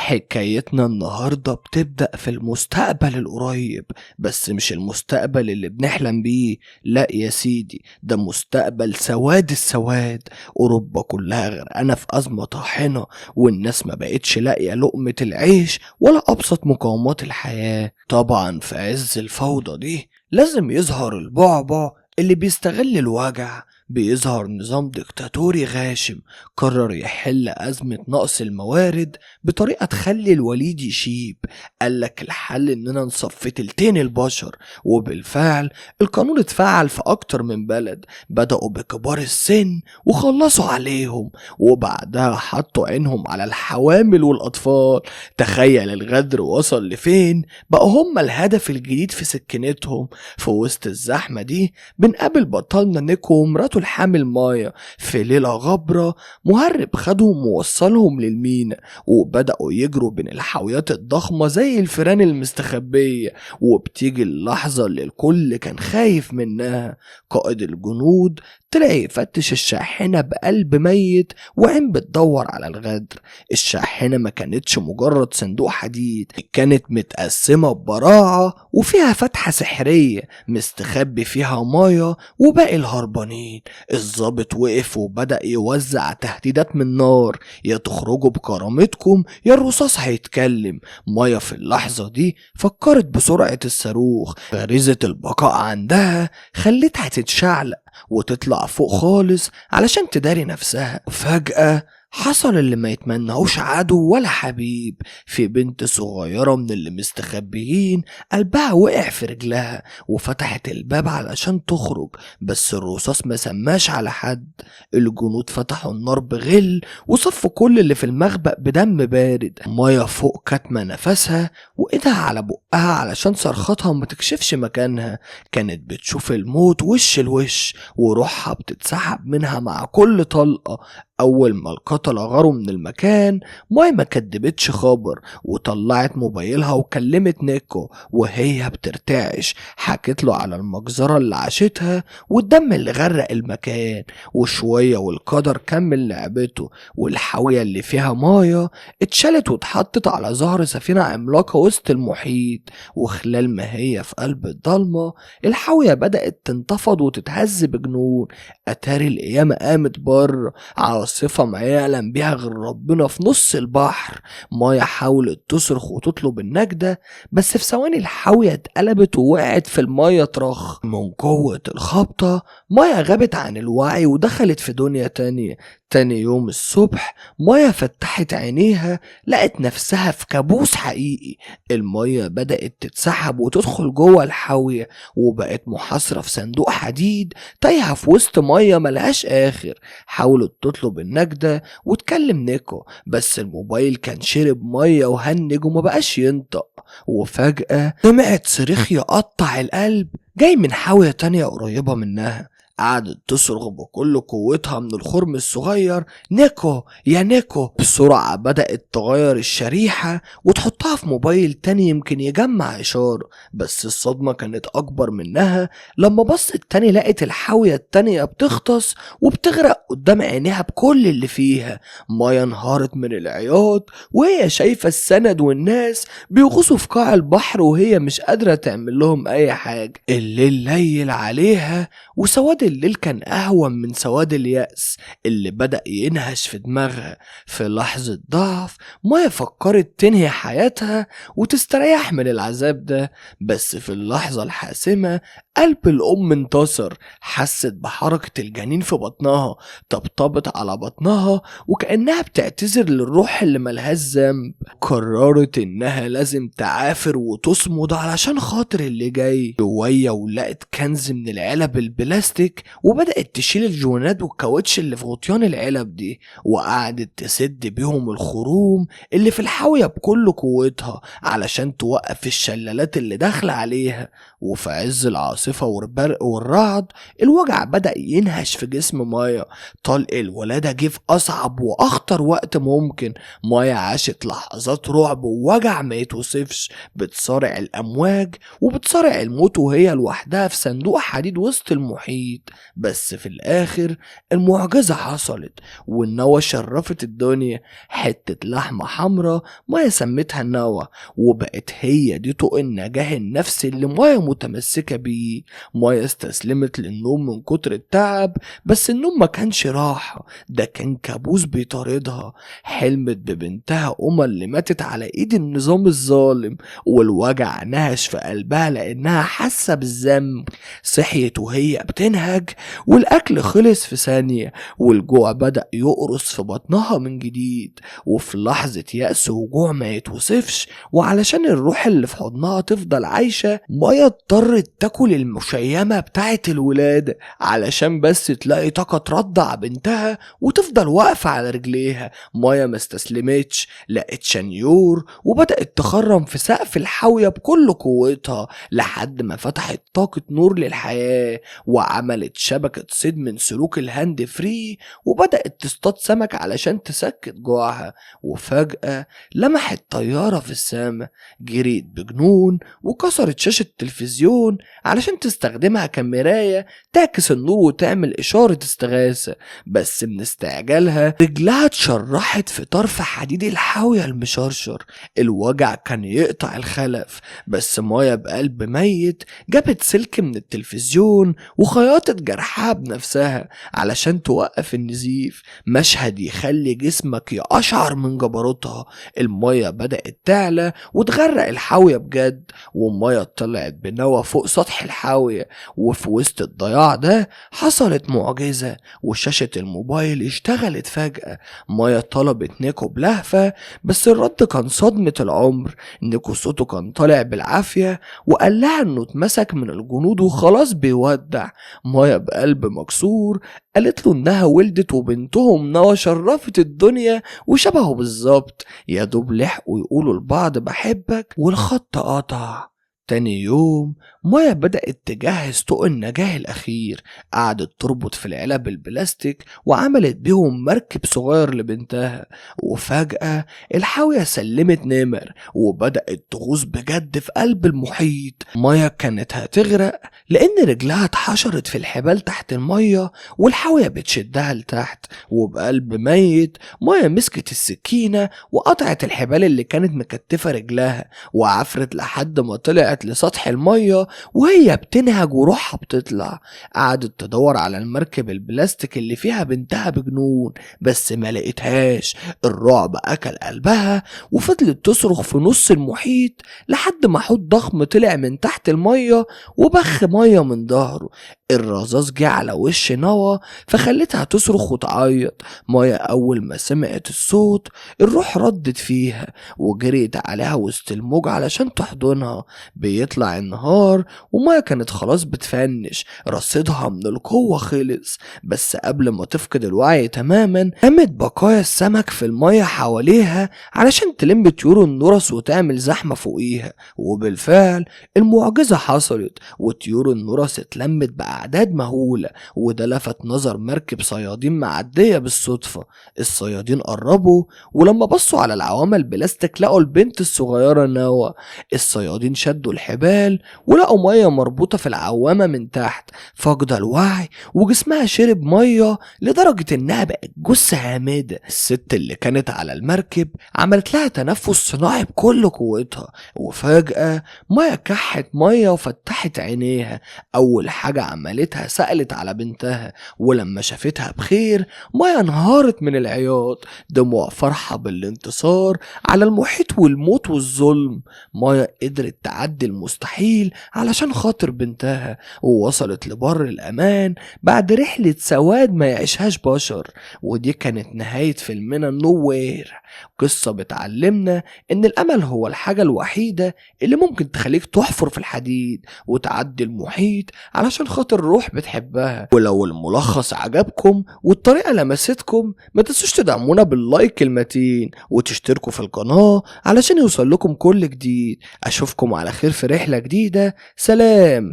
حكايتنا النهاردة بتبدأ في المستقبل القريب، بس مش المستقبل اللي بنحلم بيه. لا يا سيدي، ده مستقبل سواد السواد. أوروبا كلها غرقانة في أزمة طاحنة، والناس ما بقتش لاقية لقمة العيش ولا أبسط مقومات الحياة. طبعا في عز الفوضى دي لازم يظهر البعبع اللي بيستغل الوجع. بيظهر نظام ديكتاتوري غاشم قرر يحل أزمة نقص الموارد بطريقة تخلي الوليد يشيب. قالك الحل إننا نصفي تلتين البشر، وبالفعل القانون اتفعل في أكتر من بلد. بدأوا بكبار السن وخلصوا عليهم، وبعدها حطوا عينهم على الحوامل والأطفال. تخيل الغدر وصل لفين، بقوا هم الهدف الجديد في سكنتهم. في وسط الزحمة دي بنقابل بطلنا نيكو ومراته الحامل مايا. في ليلة غبرة مهرب خدهم ووصلهم للمينا، وبدأوا يجروا بين الحاويات الضخمة زي الفيران المستخبية. وبتيجي اللحظة اللي الكل كان خايف منها. قائد الجنود طلع يفتش الشاحنة بقلب ميت وعين بتدور على الغدر. الشاحنة ما كانتش مجرد صندوق حديد، كانت متقسمة ببراعة وفيها فتحة سحرية مستخبي فيها مايا وباقي الهربانين. الضابط وقف وبدأ يوزع تهديدات من نار: يا تخرجوا بكرامتكم يا الرصاص هيتكلم. مايا في اللحظة دي فكرت بسرعة الصاروخ. غريزة البقاء عندها خلتها تتشعلق وتطلع فوق خالص علشان تداري نفسها. فجأة حصل اللي ما يتمنهوش عدو ولا حبيب. في بنت صغيرة من اللي مستخبيين قلبها وقع في رجلها وفتحت الباب علشان تخرج، بس الرصاص ما سماش على حد. الجنود فتحوا النار بغل وصفوا كل اللي في المخبأ بدم بارد. مايا فوق كاتمة نفسها وايدها على بقها علشان صرختها ما تكشفش مكانها. كانت بتشوف الموت وش الوش، وروحها بتتسحب منها مع كل طلقة. أول ما القتلة غاروا من المكان، ماي ما كدبتش خبر وطلعت موبايلها وكلمت نيكو وهي بترتعش. حكت له على المجزرة اللي عاشتها والدم اللي غرق المكان. وشوية والقدر كمل لعبته، والحاوية اللي فيها مايا اتشالت واتحطت على ظهر سفينة عملاقة وسط المحيط. وخلال ما هي في قلب الضلمة الحاوية بدأت تنتفض وتتهز بجنون. أتاري القيامة قامت بره، عاصفة ما يعلم بيها غير ربنا في نص البحر. مايا حاولت تصرخ وتطلب النجدة، بس في ثواني الحاوية اتقلبت ووقعت في الماية طرخ. من قوة الخبطة مايا غابت عن الوعي ودخلت في دنيا تانية. تاني يوم الصبح مايا فتحت عينيها لقت نفسها في كابوس حقيقي. الماية بدأت تتسحب وتدخل جوه الحاوية، وبقت محاصرة في صندوق حديد تايهة في وسط ماية ملهاش آخر. حاولت تطلب النجدة وتكلم نيكو، بس الموبايل كان شرب مية وهنج وما بقاش ينطق. وفجأة سمعت صريخ يقطع القلب جاي من حاوية تانية قريبة منها. قعدت تصرخ بكل قوتها من الخرم الصغير: نيكو يا نيكو. بسرعة بدأت تغير الشريحة وتحطها في موبايل تاني يمكن يجمع إشارة، بس الصدمة كانت أكبر منها لما بصت تاني لقت الحاوية التانية بتغطس وبتغرق قدام عينيها بكل اللي فيها. مايا انهارت من العياط وهي شايفة السند والناس بيغوصوا في قاع البحر وهي مش قادرة تعمل لهم أي حاجة. الليل ليل عليها وسواد الليل كان أهون من سواد اليأس اللي بدأ ينهش في دماغها. في لحظة ضعف مايا فكرت تنهي حياتها وتستريح من العذاب ده، بس في اللحظة الحاسمة قلب الأم انتصر. حست بحركة الجنين في بطنها، طبطبت على بطنها وكأنها بتعتذر للروح اللي ملهاش ذنب. قررت إنها لازم تعافر وتصمد علشان خاطر اللي جاي. شوية ولقت كنز من العلب البلاستيك وبدأت تشيل الجوانات والكاوتش اللي في غطيان العلب دي، وقعدت تسد بيهم الخروم اللي في الحاوية بكل قوتها علشان توقف الشلالات اللي داخلة عليها. وفي عز العاصفة والبرق والرعد الوجع بدأ ينهش في جسم مايا. طلق الولادة جه في أصعب وأخطر وقت ممكن. مايا عاشت لحظات رعب ووجع ما يتوصفش، بتصارع الأمواج وبتصارع الموت وهي لوحدها في صندوق حديد وسط المحيط. بس في الآخر المعجزة حصلت والنوى شرفت الدنيا. حتة لحمة حمرا مايا سمتها النوى، وبقت هي دي طوق النجاة النفسي اللي مايا متمسكة بيه. مايا استسلمت للنوم من كتر التعب، بس النوم ما كانش راحة، ده كان كابوس بيطاردها. حلمت ببنتها أمل اللي ماتت على ايد النظام الظالم، والوجع نهش في قلبها لانها حاسة بالذنب. صحيت وهي بتنهج، والاكل خلص في ثانية، والجوع بدأ يقرص في بطنها من جديد. وفي لحظة يأس وجوع ما يتوصفش، وعلشان الروح اللي في حضنها تفضل عايشة، مايا اضطرت تاكل المشيمة بتاعة الولادة علشان بس تلاقي طاقة ترضع بنتها وتفضل واقفة على رجليها. مايا ما استسلمتش، لقت شنيور وبدأت تخرم في سقف الحاوية بكل قوتها لحد ما فتحت طاقة نور للحياة، وعملت شبكة صيد من سلوك الهاند فري، وبدأت تصطاد سمك علشان تسكت جوعها. وفجأة لمحت طيارة في السماء، جريت بجنون وكسرت شاشة التلفزيون علشان تستخدمها كمراية تعكس النور وتعمل إشارة استغاثة. بس من استعجالها رجلها اتشرحت في طرف حديد الحاوية المشرشر، الوجع كان يقطع الخلف. بس مايا بقلب ميت جابت سلك من التلفزيون وخيطت جرحها بنفسها علشان توقف النزيف، مشهد يخلي جسمك يقشعر من جبروتها. المايه بدأت تعلى وتغرق الحاوية بجد، والمايه طلعت بنوى فوق سطح الحاوية. وفي وسط الضياع ده حصلت معجزة، وشاشة الموبايل اشتغلت فجأة. مايا طلبت نيكو بلهفة، بس الرد كان صدمة العمر. نيكو صوته كان طالع بالعافية وقال لها انه اتمسك من الجنود وخلاص بيودع. مايا بقلب مكسور قالت له انها ولدت وبنتهم نوى شرفت الدنيا وشبهه بالظبط. يا دوب لحقوا يقولوا لبعض بحبك والخط قطع. تاني يوم مايا بدأت تجهز طوق النجاة الأخير، قعدت تربط في العلب البلاستيك وعملت بيهم مركب صغير لبنتها. وفجأة الحاوية سلمت نمر وبدأت تغوص بجد في قلب المحيط. مايا كانت هتغرق لأن رجلها اتحشرت في الحبال تحت المية والحاوية بتشدها لتحت. وبقلب ميت مايا مسكت السكينة وقطعت الحبال اللي كانت مكتفة رجلها، وعفرت لحد ما طلعت لسطح المية وهي بتنهج وروحها بتطلع. قعدت تدور على المركب البلاستيك اللي فيها بنتها بجنون، بس ما لقيتهاش. الرعب أكل قلبها وفضلت تصرخ في نص المحيط لحد ما حوت ضخم طلع من تحت المية وبخ مية من ظهره. الرذاذ جه على وش نوى فخلتها تصرخ وتعيط. مايا أول ما سمعت الصوت الروح ردت فيها وجريت عليها وسط الموج علشان تحضنها. بيطلع النهار ومايا كانت خلاص بتفنش، رصيدها من القوة خلص. بس قبل ما تفقد الوعي تماما قامت بقايا السمك في المايه حواليها علشان تلم طيور النورس وتعمل زحمة فوقيها. وبالفعل المعجزة حصلت، وطيور النورس اتلمت بأعداد مهولة، وده لفت نظر مركب صيادين معدية بالصدفة. الصيادين قربوا ولما بصوا على العوامل البلاستيك لقوا البنت الصغيرة نوى. الصيادين شدوا الحبال ولقوا مية مربوطة في العوامة من تحت، فقد الوعي وجسمها شرب مية لدرجة انها بقت جثة هامدة. الست اللي كانت على المركب عملت لها تنفس صناعي بكل قوتها، وفجأة مية كحت مية وفتحت عينيها. اول حاجة عملتها سألت على بنتها، ولما شافتها بخير مية انهارت من العياط، دموع فرحة بالانتصار على المحيط والموت والظلم. مايا قدرت تعدي المستحيل علشان خاطر بنتها، ووصلت لبر الأمان بعد رحلة سواد ما يعيشهاش بشر. ودي كانت نهاية فيلمنا نوير، قصة بتعلمنا إن الأمل هو الحاجة الوحيدة اللي ممكن تخليك تحفر في الحديد وتعدي المحيط علشان خاطر روح بتحبها. ولو الملخص عجبكم والطريقة لمستكم ما تنسوش تدعمونا باللايك المتين وتشتركوا في القناة علشان يوصل لكم كل جديد. أشوفكم على خير في رحلة جديدة، سلام.